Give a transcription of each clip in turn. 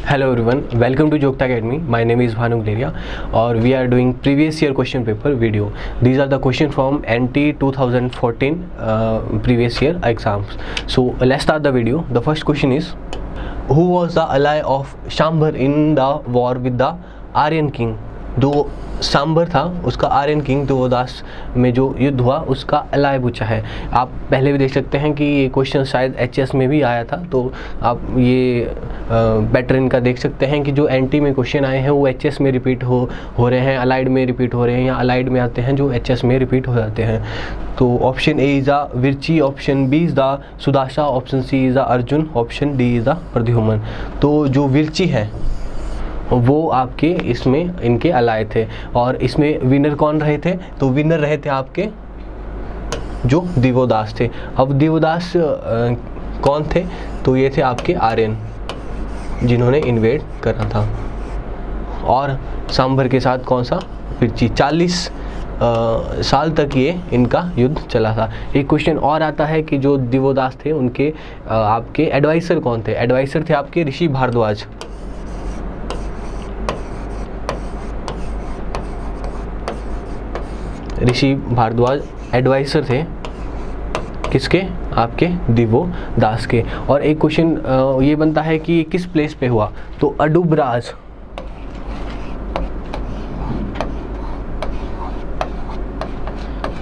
Hello everyone, welcome to Jokta Academy. My name is Bhanu Gleria or we are doing previous year question paper video. These are the questions from NT 2014 previous year exams. So let's start the video. The first question is, who was the ally of Shambhar in the war with the Aryan king? जो सांबर था उसका Aryan king Devodas में जो युद्ध हुआ उसका अलाय पूछा है। आप पहले भी देख सकते हैं कि ये क्वेश्चन शायद एचएस में भी आया था, तो आप ये पैटर्न का देख सकते हैं कि जो एनटी में क्वेश्चन आए हैं वो एचएस में रिपीट हो रहे हैं, अलाइड में रिपीट हो रहे हैं या अलाइड में आते हैं जो एचएस में रिपीट हो जाते हैं। तो option A is the Virchi, option B is the Sudasha, option C is the Arjun, option D is the Pradyumna. तो जो विरची है वो आपके इसमें इनके अलाय थे और इसमें विनर कौन रहे थे? तो विनर रहे थे आपके जो दिवोदास थे। अब दिवोदास कौन थे? तो ये थे आपके आर्यन जिन्होंने इन्वेड करा था। और सांभर के साथ कौन सा? विरची। 40 साल तक ये इनका युद्ध चला था। एक क्वेश्चन और आता है कि जो दिवोदास थे उनके आपके एडवाइसर कौन थे? एडवाइसर थे आपके ऋषि भारद्वाज। ऋषि भारद्वाज एडवाइसर थे किसके? आपके दिवोदास के। और एक क्वेश्चन ये बनता है कि किस प्लेस पे हुआ? तो अडुबराज,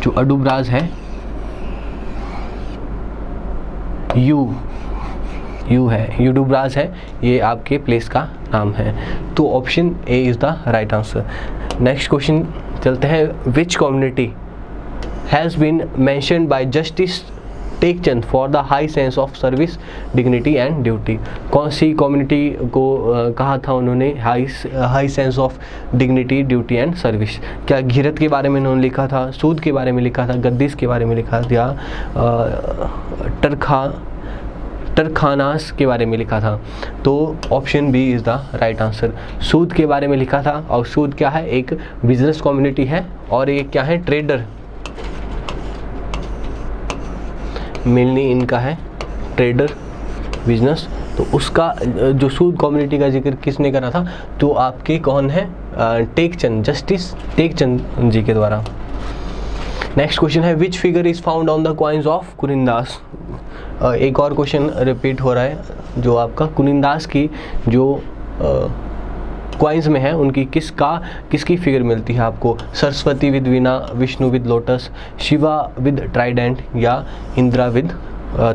जो अडुबराज है यू है, यूडुबराज है, ये आपके प्लेस का नाम है। तो option A is the right answer. Next question चलते हैं। Which community has been mentioned by Justice Tekchand for the high sense of service, dignity and duty? कौन सी कम्युनिटी को कहा था उन्होंने high sense of dignity, duty and service? क्या घीरथ के बारे में उन्होंने लिखा था, सूद के बारे में लिखा था, गद्दीस के बारे में लिखा था, या टरखानास के बारे में लिखा था? तो option B is the right answer. सूद के बारे में लिखा था। और सूद क्या है? एक बिजनेस कम्युनिटी है और ये क्या है? ट्रेडर। मेनली इनका है ट्रेडर बिजनेस। तो उसका जो सूद कम्युनिटी का जिक्र किसने करा था? तो आपके कौन है? टेकचंद, जस्टिस टेकचंद जी के द्वारा। नेक्स्ट क्वेश्चन है, which figure is found on the coins of Kunindas? एक और क्वेश्चन रिपीट हो रहा है। जो आपका कुनिंदास की जो कॉइन्स में है उनकी किसकी फिगर मिलती है आपको? Saraswati with veena, Vishnu with lotus, Shiva with trident या इंद्रा विद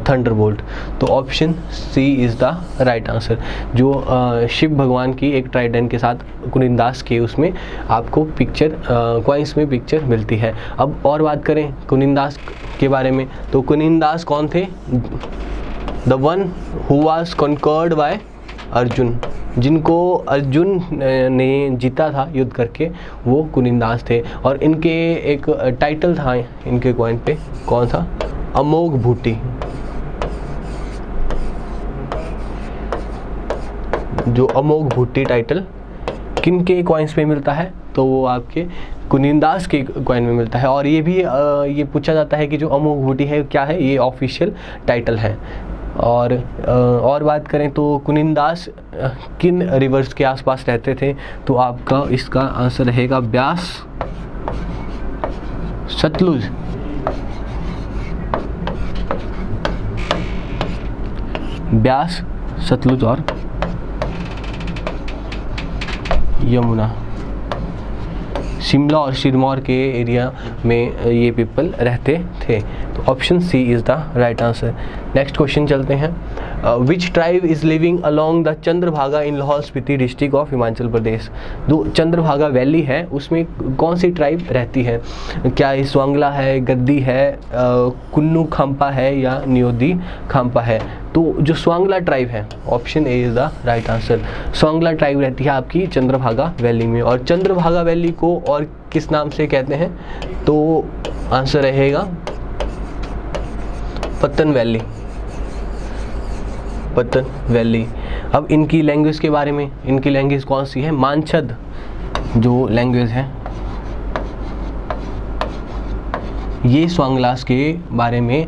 थंडरबोल्ट? तो option C is the right answer. जो शिव भगवान की एक ट्राइडेंट के साथ कुनिंदास के उसमें आपको पिक्चर कॉइन्स में पिक्चर मिलती है। अब और बात करें कुनिंदास के बारे में, तो कुनिंदास कौन थे? The one who was conquered by Arjun, जिनको अर्जुन ने जीता था युद्ध करके, वो कुनिंदास थे। और इनके एक टाइटल था इनके कॉइन पे, कौन था? अमोघ भूटी। जो अमोघ भूटी टाइटल किन के कॉइन्स पे मिलता है? तो वो आपके कुनिंदास के कॉइन में मिलता है। और ये भी ये पूछा जाता है कि जो अमोघ भूटी है क्या है? ये ऑफिशियल टाइटल है। और बात करें तो कुनिंदास किन रिवर्स के आसपास रहते थे? तो आपका इसका आंसर रहेगा ब्यास, सतलुज, ब्यास, सतलुज और यमुना। शिमला और सिरमौर के एरिया में ये पीपल रहते थे। तो option C is the right answer. Next question चलते हैं। Which tribe is living along the Chandrabhaga in Lahaul Spiti district of Himachal Pradesh? जो चंद्रभागा वैली है उसमें कौन सी ट्राइब रहती है? क्या ये स्वांगला है, गद्दी है, कुन्नू खाम्पा है या नियोदी खाम्पा है? तो जो स्वांगला ट्राइब है, option A is the right answer. Swangla tribe रहती है आपकी चंद्रभागा वैली में। और चंद्रभागा वैली को और किस नाम से कहते हैं? तो आंसर रहेगा पत्तन वैली, पत्तन वैली। अब इनकी लैंग्वेज के बारे में, इनकी लैंग्वेज कौन सी है? मानछद जो लैंग्वेज है ये स्वांगलास के बारे में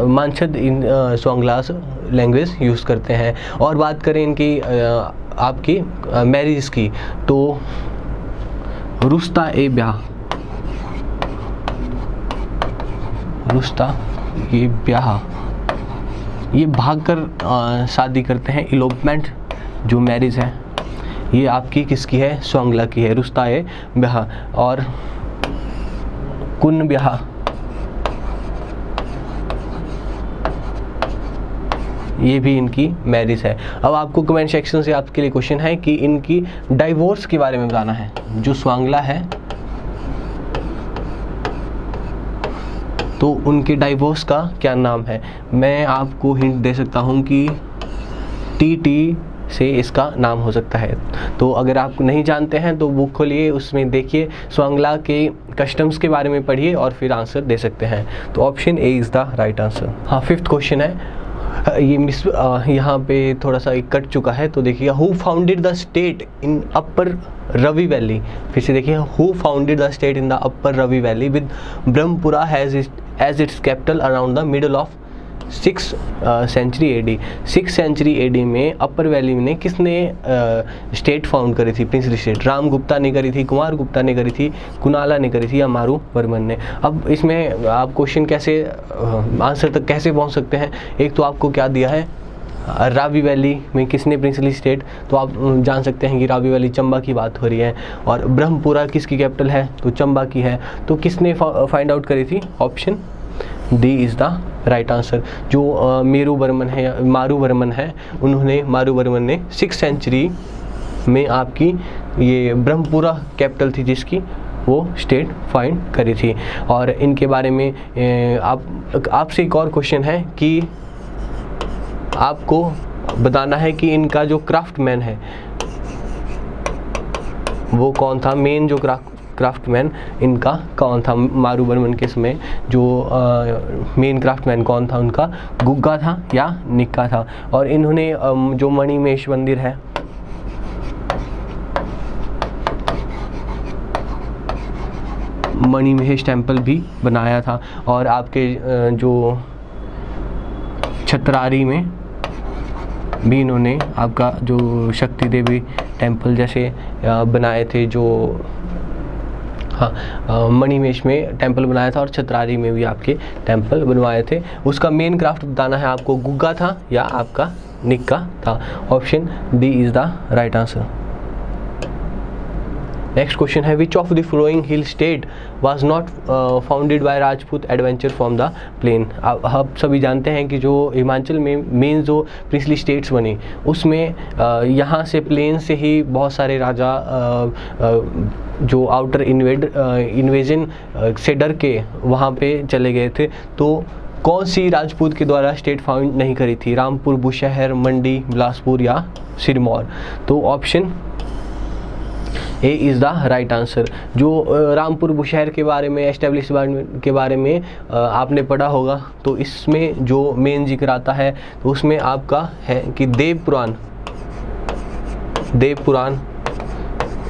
मानछद इन स्वांगलास लैंग्वेज यूज़ करते हैं। और बात करें इनकी आपकी मैरिज की। तो रुस्ता ए ब्याह, रुस्ता ये ब्याह, ये भागकर शादी करते हैं। इलोपमेंट जो मैरिज है ये आपकी किसकी है? स्वांगला की है, रुस्ता ए ब्याह। और कुन ब्याह, ये भी इनकी मैरिज है। अब आपको कमेंट सेक्शन से आपके लिए क्वेश्चन है कि इनकी डाइवोर्स के बारे में बताना है। जो स्वांगला है तो उनके डाइवोर्स का क्या नाम है? मैं आपको हिंट दे सकता हूँ कि टी से इसका नाम हो सकता है। तो अगर आप नहीं जानते हैं तो बुक खोलिए, उसमें देखिए, स्वांगला के कस्टम्स के बारे में पढ़िए और फिर आंसर दे सकते हैं। तो option A is the right answer. हाँ, फिफ्थ क्वेश्चन है, ये मिस यहाँ पे थोड़ा सा कट चुका है, तो देखिए, who founded the state in upper Ravi valley. फिर से देखिए, who founded the state in the upper Ravi valley with Brahmapura as its capital around the middle of 6th century AD. 6th century AD में अपर वैली में किसने state found करी थी, princely state? Ram Gupta ने करी थी, कुमार गुप्ता ने करी थी, कुनाला ने करी थी, या मारू वर्मन ने? अब इसमें आप क्वेश्चन कैसे आंसर तक कैसे पहुंच सकते हैं? एक तो आपको क्या दिया है, रावी वैली में किसने प्रिंसली स्टेट, तो आप जान सकते हैं कि रावी वैली चंबा की बात हो रही है। और ब्रह्मपुरा किसकी कैपिटल है? तो चंबा की है। तो किसने फाइंड आउट करी थी? Option D is the right answer. जो मेरू वर्मन है या मारू वर्मन है, उन्होंने, मारू वर्मन ने 6th सेंचुरी में आपकी ये ब्रह्मपुरा कैपिटल थी जिसकी, वो स्टेट फाइंड करी थी। और इनके बारे में आपसे एक और क्वेश्चन है कि आपको बताना है कि इनका जो क्राफ्टमैन है वो कौन था? मेन जो क्राफ्टमैन इनका कौन था? मारू वर्मन के समय जो मेन क्राफ्टमैन कौन था उनका? गुग्गा था या निक्का था? और इन्होंने जो मणिमहेश मंदिर है, मणिमहेश टेम्पल भी बनाया था। और आपके जो छतरारी में भी इन्होंने आपका जो शक्ति देवी टेम्पल जैसे बनाए थे। जो हाँ, मणिमहेश में टेम्पल बनाया था और छतरारी में भी आपके टेम्पल बनवाए थे। उसका मेन क्राफ्ट बताना है आपको, गुग्गा था या आपका निक्का था? Option D is the right answer. Next question है, which of the following hill state was not founded by Rajput adventure from the plain? आप सभी जानते हैं कि जो हिमाचल में मेन जो प्रिंसली स्टेट्स बनी उसमें यहाँ से प्लेन से ही बहुत सारे राजा जो आउटर इन्वेजन से डर के वहाँ पे चले गए थे। तो कौन सी राजपूत के द्वारा स्टेट फाउंड नहीं करी थी? रामपुर, बुशहर, मंडी, बिलासपुर या सिरमौर? तो option A is the right answer. जो रामपुर बुशहर के बारे में, एस्टेब्लिशमेंट के बारे में आपने पढ़ा होगा, तो इसमें जो मेन जिक्र आता है तो उसमें आपका है कि देव पुराण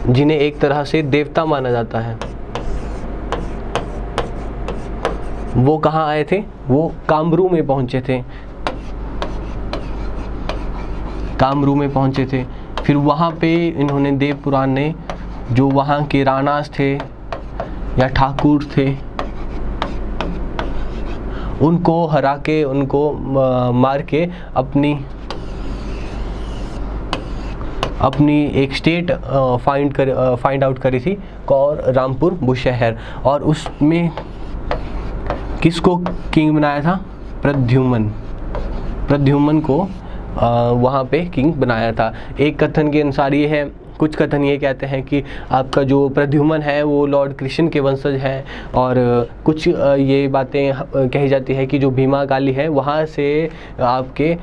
जिन्हें एक तरह से देवता माना जाता है, वो कहाँ आए थे? वो कामरू में पहुँचे थे, कामरू में पहुँचे थे। फिर वहाँ पे इन्होंने देव पुराण ने जो वहाँ के राणास थे या ठाकुर थे उनको हरा के, उनको मार के अपनी एक स्टेट फाइंड आउट करी थी, और रामपुर बुशहर। और उसमें किसको किंग बनाया था? प्रद्युम्न को वहाँ पे किंग बनाया था। एक कथन के अनुसार ये है, कुछ कथन ये कहते हैं कि आपका जो प्रद्युम्न है वो लॉर्ड कृष्ण के वंशज है, और कुछ ये बातें कही जाती है कि जो भीमा काली है वहाँ से आपके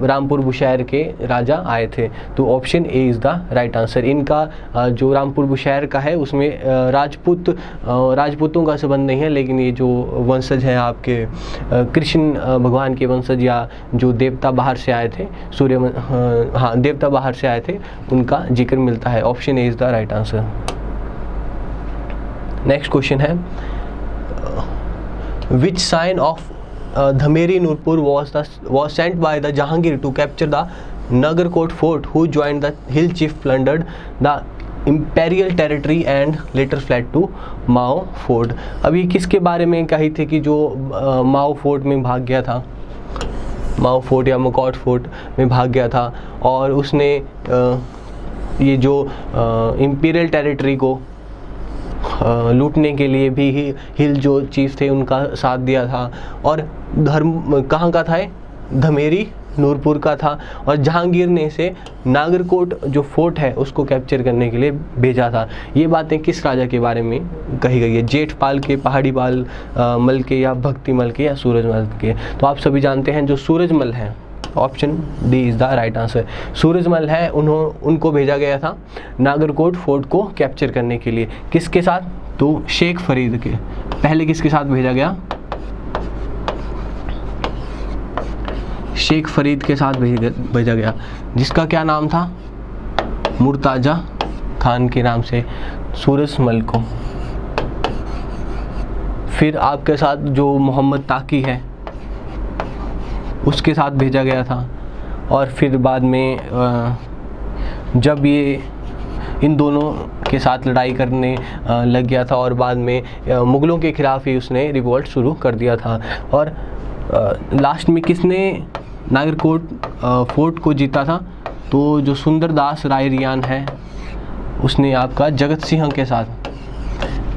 रामपुर बुशहर के राजा आए थे। तो option A is the right answer. इनका जो रामपुर बुशहर का है उसमें राजपूतों का संबंध नहीं है, लेकिन ये जो वंशज है आपके कृष्ण भगवान के वंशज या जो देवता बाहर से आए थे, देवता बाहर से आए थे, उनका जिक्र मिलता है। Option A is the right answer. Next question है, which scion of Dhameri Nurpur was sent by the Jahangir to capture the Nagarkot fort who joined the hill chief plundered the imperial territory and later fled to Mau fort. अभी किसके बारे में कही थी कि जो माओ fort में भाग गया था, माओ फोर्ट या मकॉट फोर्ट में भाग गया था और उसने ये जो इम्पीरियल टेरिटरी को लूटने के लिए भी हिल जो चीफ थे उनका साथ दिया था। और धर्म कहाँ का था, धमेरी नूरपुर का था, और जहांगीर ने इसे नागरकोट जो फोर्ट है उसको कैप्चर करने के लिए भेजा था। ये बातें किस राजा के बारे में कही गई है, जेठपाल के, पहाड़ी पाल मल के, या भक्तिमल के, या सूरजमल के। तो आप सभी जानते हैं जो सूरजमल हैं, option D is the right answer. Surajmal है, उनको भेजा गया था नागरकोट फोर्ट को कैप्चर करने के लिए। किसके साथ, तो शेख फरीद के। पहले किसके साथ भेजा गया, शेख फरीद के साथ भेजा गया, जिसका क्या नाम था, मुर्ताजा खान के नाम से सूरजमल को। फिर आपके साथ जो मोहम्मद ताकी है उसके साथ भेजा गया था। और फिर बाद में जब ये इन दोनों के साथ लड़ाई करने लग गया था और बाद में मुग़लों के ख़िलाफ़ ही उसने रिवॉल्ट शुरू कर दिया था। और लास्ट में किसने नागरकोट फोर्ट को जीता था, तो जो सुंदरदास रायरियान है उसने आपका जगत सिंह के साथ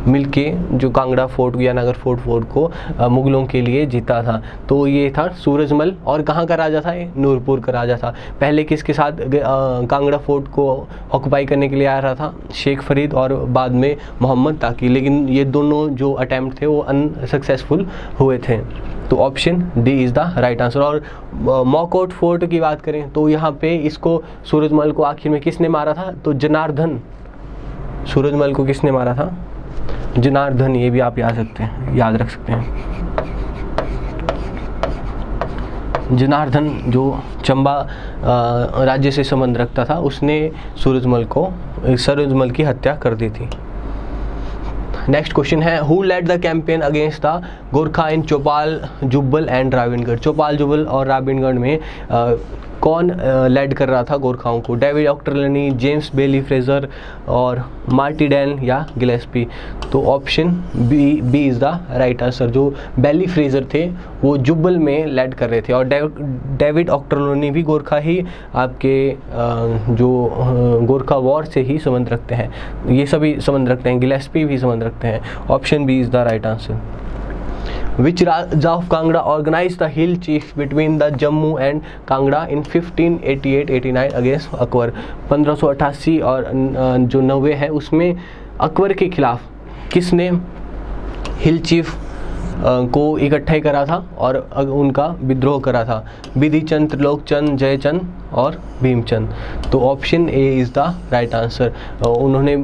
मिलके जो कांगड़ा फोर्ट या नागर फोर्ट को मुग़लों के लिए जीता था। तो ये था सूरजमल। और कहाँ का राजा था, ये नूरपुर का राजा था। पहले किसके साथ कांगड़ा फोर्ट को ऑक्यूपाई करने के लिए आ रहा था, शेख फरीद, और बाद में मोहम्मद ताकी। लेकिन ये दोनों जो अटैम्प्ट थे वो अनसक्सेसफुल हुए थे। तो option D is the right answer. और मॉकोट फोर्ट की बात करें तो यहाँ पे इसको सूरजमल को आखिर में किसने मारा था, तो जनार्दन। सूरजमल को किसने मारा था, जनार्दन। ये भी आप याद रख सकते हैं। जनार्दन जो चंबा राज्य से संबंध रखता था, उसने सूरजमल की हत्या कर दी थी। नेक्स्ट क्वेश्चन है, who led the campaign against the Gorkha in Chaupal, Jubbal and Rawingarh. Chaupal, Jubbal और रावणगढ़ में कौन लेड कर रहा था गोरखाओं को, David Ochterlony, James Baillie Fraser, और मार्टिडेन, या गिलेस्पी। तो option B is the right answer. जो बेली फ्रेजर थे वो जुब्बल में लेड कर रहे थे, और डेविड ऑक्टरलनी भी गोरखा ही आपके जो गोरखा वॉर से ही संबंध रखते हैं। ये सभी संबंध रखते हैं, गिलेस्पी भी संबंध रखते हैं। Option B is the right answer. Which Raja of Kangra organized the hill chief between the Jammu and Kangra in 1588-89 against Akbar. 1588 और जो 90 है उसमें अकबर के खिलाफ किसने हिल चीफ को इकट्ठा करा था और उनका विद्रोह करा था, विधिचंद, त्रिलोकचंद, जयचंद और भीमचंद। तो option A is the right answer. उन्होंने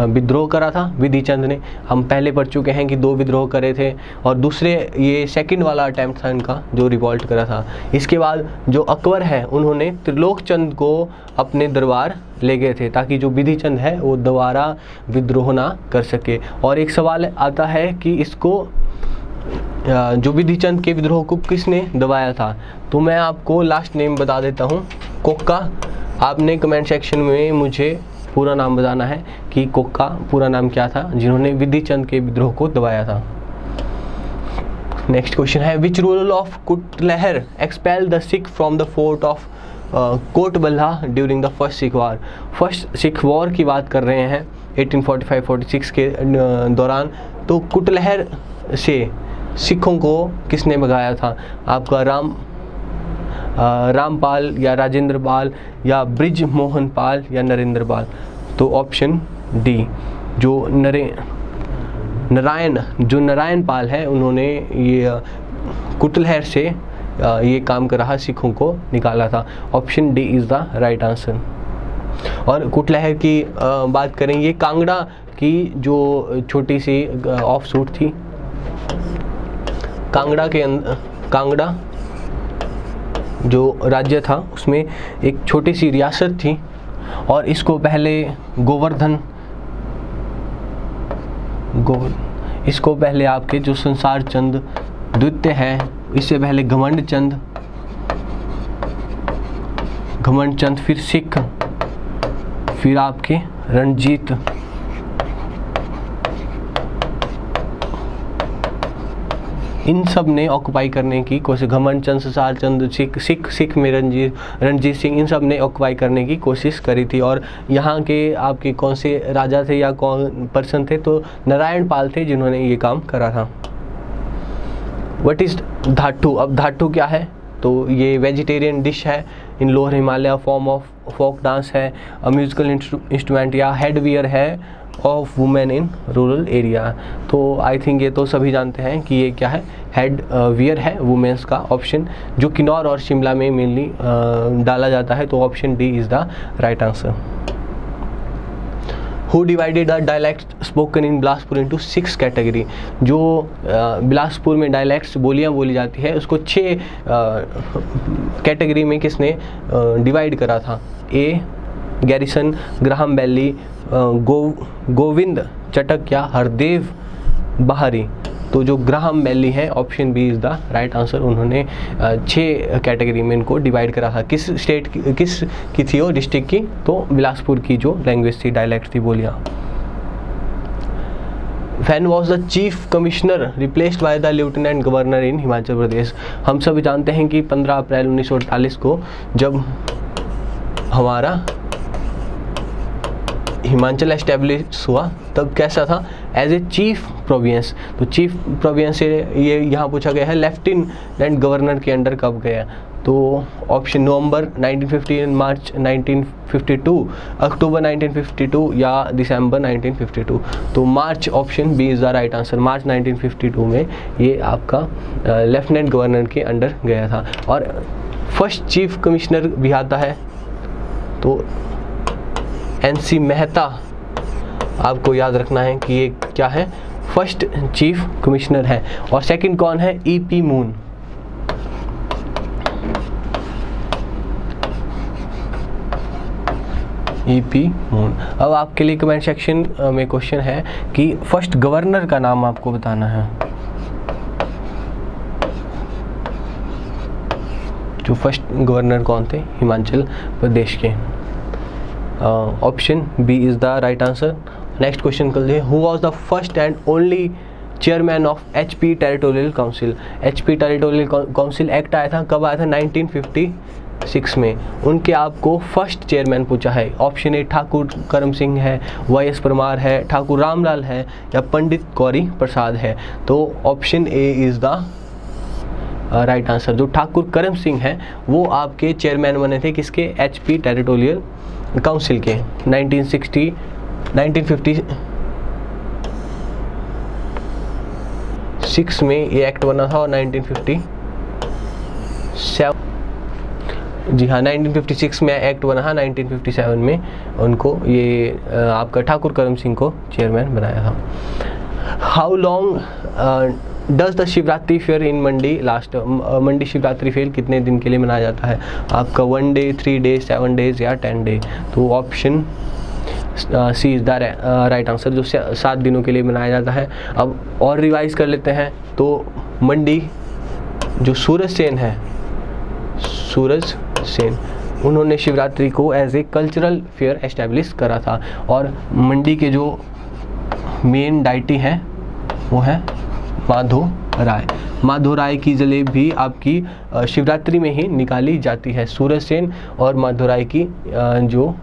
विद्रोह करा था विधिचंद ने, हम पहले पढ़ चुके हैं कि 2 विद्रोह करे थे, और दूसरे ये सेकंड वाला अटैम्प्ट था इनका जो रिवॉल्ट करा था। इसके बाद जो अकबर है उन्होंने त्रिलोकचंद को अपने दरबार ले गए थे ताकि जो विधिचंद है वो दोबारा विद्रोह ना कर सके। और एक सवाल आता है कि इसको जो विधिचंद के विद्रोह को किसने दबाया था, तो मैं आपको लास्ट नेम बता देता हूँ, कोक्का। आपने कमेंट सेक्शन में मुझे पूरा नाम बताना है कि कोक्का पूरा नाम क्या था जिन्होंने विधिचंद के विद्रोह को दबाया था। नेक्स्ट क्वेश्चन है, which ruler of Kutlehar expel the Sikh from the fort of Kotballa during the first Sikh war. First Sikh war की बात कर रहे हैं 1845-46 के दौरान। तो कुटलहर से सिखों को किसने भगाया था, आपका रामपाल, या राजेंद्र पाल, या ब्रिज मोहन पाल, या नरेंद्र पाल। तो ऑप्शन डी जो नारायण पाल है उन्होंने ये कुटलहर से ये काम कर रहा सिखों को निकाला था। Option D is the right answer. और कुटलहर की बात करें, ये कांगड़ा की जो छोटी सी ऑफ शूट थी। कांगड़ा जो राज्य था उसमें एक छोटी सी रियासत थी, और इसको पहले इसको पहले आपके जो संसार चंद द्वितीय है, इससे पहले घमंड चंद घमंड चंद, फिर सिख, फिर आपके रणजीत, इन सब ने ऑक्युपाई करने की कोशिश, घमंड चंद, संसार चंद, सिख में रणजीत सिंह, इन सब ने ऑक्युपाई करने की कोशिश करी थी। और यहाँ के आपके कौन से राजा थे या कौन पर्सन थे, तो नारायण पाल थे जिन्होंने ये काम करा था। What is dhatu? अब धाटू क्या है? तो ये वेजिटेरियन डिश है in lower Himalaya, form of folk dance है, म्यूजिकल इंस्ट्रूमेंट या हेडवियर है of women in rural area. तो आई थिंक ये तो सभी जानते हैं कि ये क्या है, हेड वियर है वुमेन्स का, ऑप्शन जो किन्नौर और शिमला में मेनली डाला जाता है। तो option D is the right answer. Who divided the dialect spoken in Bilaspur into 6 category? जो बिलासपुर में डायलैक्ट्स बोलियाँ बोली जाती है उसको 6 कैटेगरी में किसने डिवाइड करा था? A Grierson, Graham Bailey, Govind Chatak या हरदेव बहारी। तो जो ग्राहम बेली है, option B is the right answer. उन्होंने 6 कैटेगरी में इनको डिवाइड करा था। किस स्टेट की थी वो, डिस्ट्रिक्ट की? तो बिलासपुर की जो लैंग्वेज थी, डायलैक्ट थी, बोलियाँ। When was the chief commissioner replaced by the lieutenant governor in Himachal Pradesh? हम सभी जानते हैं कि 15 अप्रैल 1948 को जब हमारा हिमाचल एस्टेब्लिश हुआ तब कैसा था, एज ए चीफ प्रोविंस। तो चीफ प्रोविंस से ये यहाँ पूछा गया है लेफ्टिनेंट गवर्नर के अंडर कब गया? तो ऑप्शन नवंबर 1950, मार्च 1952, अक्टूबर 1952 या दिसंबर 1952। तो March, option B is the right answer. मार्च 1952 में ये आपका लेफ्टिनेंट गवर्नर के अंडर गया था। और फर्स्ट चीफ कमिश्नर भी आता है, तो एनसी मेहता, आपको याद रखना है कि ये क्या है, फर्स्ट चीफ कमिश्नर है। और सेकंड कौन है? EP moon. EP moon. अब आपके लिए कमेंट सेक्शन में क्वेश्चन है कि फर्स्ट गवर्नर का नाम आपको बताना है। जो फर्स्ट गवर्नर कौन थे हिमाचल प्रदेश के? Option B is the right answer. Next question कर लिए, who was the first and only chairman of HP territorial council? HP territorial council act आया था, कब आया था? 1956 में। उनके आपको फर्स्ट चेयरमैन पूछा है। ऑप्शन ए ठाकुर करम सिंह है, वाई.एस. परमार है, ठाकुर रामलाल है या पंडित गौरी प्रसाद है? तो option A is the right answer. जो ठाकुर करम सिंह हैं वो आपके चेयरमैन बने थे किसके? एचपी टेरिटोरियल काउंसिल के। 1956 में ये एक्ट बना था और 1957, जी हाँ 1956 में एक्ट बना था, 1957 में उनको ये आपका ठाकुर करम सिंह को चेयरमैन बनाया था। How long does the Shivratri fair in Mandi last? Mandi Shivratri fair कितने दिन के लिए मनाया जाता है आपका? 1 डे, 3 डे, 7 डेज या 10 डे? तो option C is the right answer. जो 7 दिनों के लिए मनाया जाता है। अब और रिवाइज कर लेते हैं। तो मंडी जो सूरज सेन है, सूरज सेन, उन्होंने शिवरात्रि को as a cultural fair establish करा था। और मंडी के जो मेन डाइटी हैं वो है माधो राय। माधो राय की जलेब भी आपकी शिवरात्रि में ही निकाली जाती है। सूरज सेन और माधो राय की जो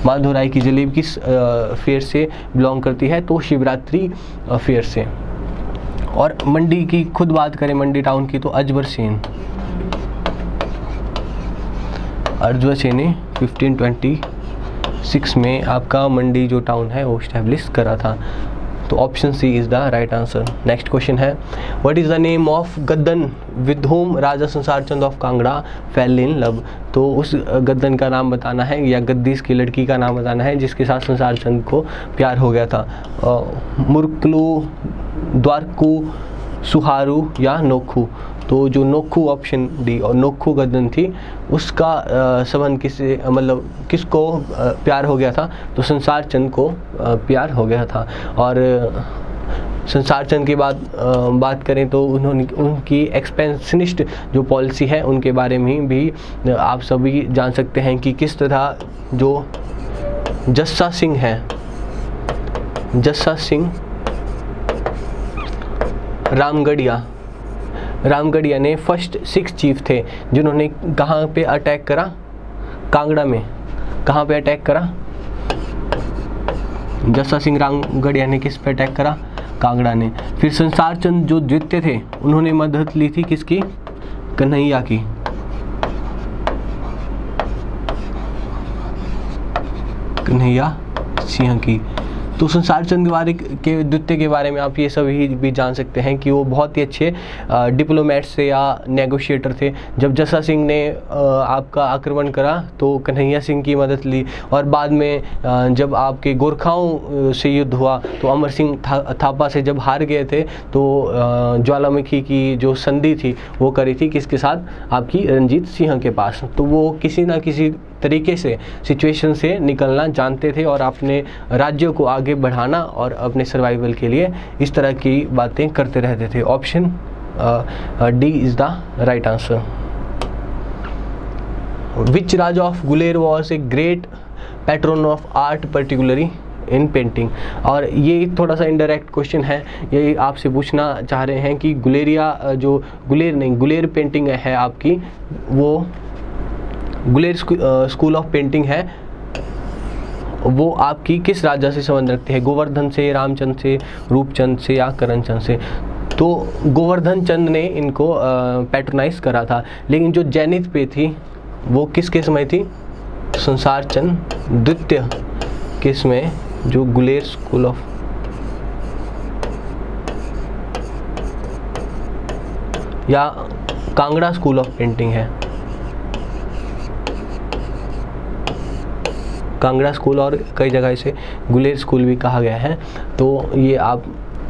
माधो राय की जलेब किस फेयर से बिलोंग करती है? तो शिवरात्रि फेयर से। और मंडी की खुद बात करें, मंडी टाउन की, तो अजबर सेन ने 1526 में आपका मंडी जो टाउन है वो इस्टेब्लिश करा था। तो option C is the right answer. Next question है, what is the name of Gaddan with whom Raja Sansar Chand of Kangra fell in love? तो उस गद्दन का नाम बताना है या गद्दीस की लड़की का नाम बताना है जिसके साथ संसार चंद को प्यार हो गया था। मुरकलू, द्वारकू, सुहारू या नोखू? तो जो नोखू, ऑप्शन डी, और नोखू गद्दन थी उसका संबंध किससे, मतलब किसको प्यार हो गया था? तो संसार चंद को प्यार हो गया था। और संसार चंद की बात करें तो उन्होंने उनकी एक्सपेंशनिस्ट जो पॉलिसी है उनके बारे में भी आप सभी जान सकते हैं कि किस तरह जो जस्सा सिंह रामगढ़िया ने फर्स्ट सिख चीफ थे जिन्होंने कहाँ पे अटैक करा, कांगड़ा में। कहाँ पे अटैक करा? जस्सा सिंह रामगढ़िया ने किस पे अटैक करा? कांगड़ा ने। फिर संसार चंद जो द्वितीय थे उन्होंने मदद ली थी किसकी? कन्हैया की। कन्हैया सिंह की। तो संसार चंद के द्वितीय के बारे में आप ये सभी भी जान सकते हैं कि वो बहुत ही अच्छे डिप्लोमेट्स थे या नेगोशिएटर थे। जब जस्सा सिंह ने आपका आक्रमण करा तो कन्हैया सिंह की मदद ली, और बाद में जब आपके गोरखाओं से युद्ध हुआ तो अमर सिंह थापा से जब हार गए थे तो ज्वालामुखी की जो संधि थी वो करी थी किसके साथ? आपकी रणजीत सिंह के पास। तो वो किसी ना किसी तरीके से सिचुएशन से निकलना जानते थे और अपने राज्यों को आगे बढ़ाना और अपने सर्वाइवल के लिए इस तरह की बातें करते रहते थे। Option D is the right answer. Which Raja of Guler was a great pattern of art particularly in painting? और ये थोड़ा सा इनडायरेक्ट क्वेश्चन है, ये आपसे पूछना चाह रहे हैं कि गुलेर पेंटिंग है आपकी, वो गुलेर स्कूल ऑफ पेंटिंग है, वो आपकी किस राजा से संबंध रखती है? गोवर्धन से, रामचंद्र से, रूपचंद से या करमचंद से? तो गोवर्धन चंद ने इनको पैट्रोनाइज करा था, लेकिन जो जैनित पे थी वो किसके समय थी? संसार चंद द्वितीय के समय, जो गुलेर स्कूल ऑफ या कांगड़ा स्कूल ऑफ पेंटिंग है। कांगड़ा स्कूल और कई जगह इसे गुलेर स्कूल भी कहा गया है। तो ये आप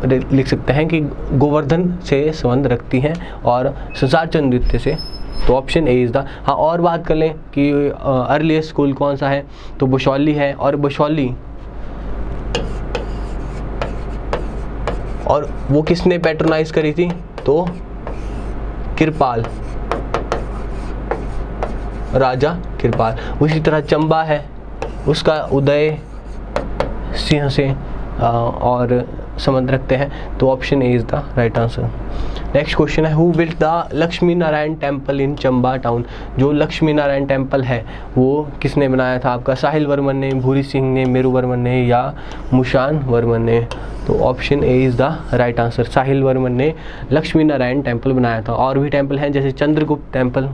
लिख सकते हैं कि गोवर्धन से संबंध रखती हैं और संसार चंद द्वितीय से। तो ऑप्शन ए इज द। हाँ, और बात कर लें कि अर्लीस्ट स्कूल कौन सा है, तो बशौली है, और बशौली और वो किसने पैट्रोनाइज करी थी? तो कृपाल, राजा कृपाल। उसी तरह चंबा है, उसका उदय सिंह से और संबंध रखते हैं। तो option A is the right answer. Next question है, who built the Lakshmi Narayan temple in Chamba town? जो लक्ष्मी नारायण टेम्पल है वो किसने बनाया था आपका? साहिल वर्मन ने, भूरी सिंह ने, मेरू वर्मन ने या मुशान वर्मन ने? तो option A is the right answer. Sahil Varman ने लक्ष्मी नारायण टेम्पल बनाया था। और भी टेम्पल हैं जैसे चंद्रगुप्त टेम्पल,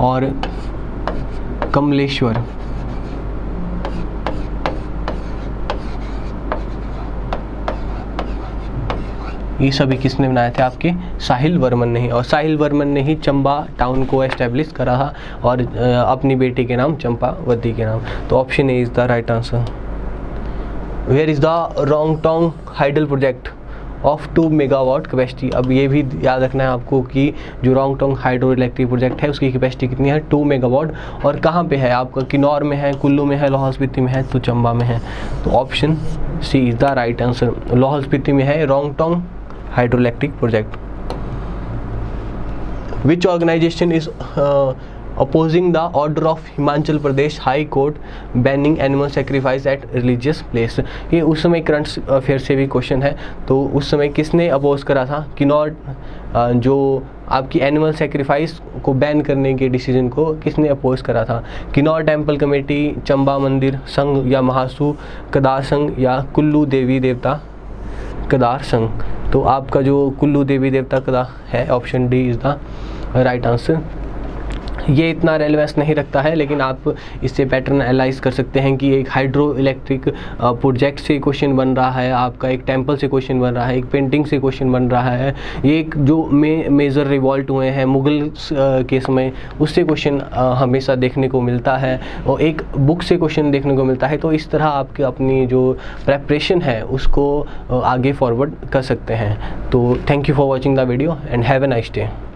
और कमलेश्वर। ये सभी किसने बनाए थे आपके? साहिल वर्मन ने ही। और साहिल वर्मन ने ही चंबा टाउन को एस्टेब्लिश करा था और अपनी बेटी के नाम चंपावती के नाम। तो option A is the right answer. Where is the Rongtong hydel project of 2 megawatt capacity? अब ये भी याद रखना है आपको कि जो रोंगटोंग हाइड्रो इलेक्ट्रिक प्रोजेक्ट है उसकी कैपेसिटी कितनी है? 2 मेगावाट। और कहाँ पे है आपका? किन्नौर में है, कुल्लू में है, लाहौल स्पीति में है, तो चंबा में है। तो option C is the right answer. Lahaul Spiti में है Rongtong hydro electric project. Which organisation is opposing the order of Himachal Pradesh high court banning animal sacrifice at religious place? ये उस समय करंट अफेयर से भी क्वेश्चन है। तो उस समय किसने अपोज करा था? किन्नौर जो आपकी एनिमल सेक्रीफाइस को बैन करने के डिसीजन को किसने अपोज करा था? किन्नौर टेम्पल कमेटी, चंबा मंदिर संघ या महासू केदार संघ या कुल्लू देवी देवता केदार संघ? तो आपका जो कुल्लू देवी देवता केदार है, option D is the right answer. ये इतना रेलेवेंस नहीं रखता है, लेकिन आप इससे पैटर्न एनालाइज कर सकते हैं कि एक हाइड्रो इलेक्ट्रिक प्रोजेक्ट से क्वेश्चन बन रहा है, आपका एक टेंपल से क्वेश्चन बन रहा है, एक पेंटिंग से क्वेश्चन बन रहा है, ये एक जो मेजर रिवॉल्ट हुए हैं मुगल के समय उससे क्वेश्चन हमेशा देखने को मिलता है, और एक बुक से क्वेश्चन देखने को मिलता है। तो इस तरह आपके अपनी जो प्रेपरेशन है उसको आगे फॉरवर्ड कर सकते हैं। तो thank you for watching the video and have a nice day.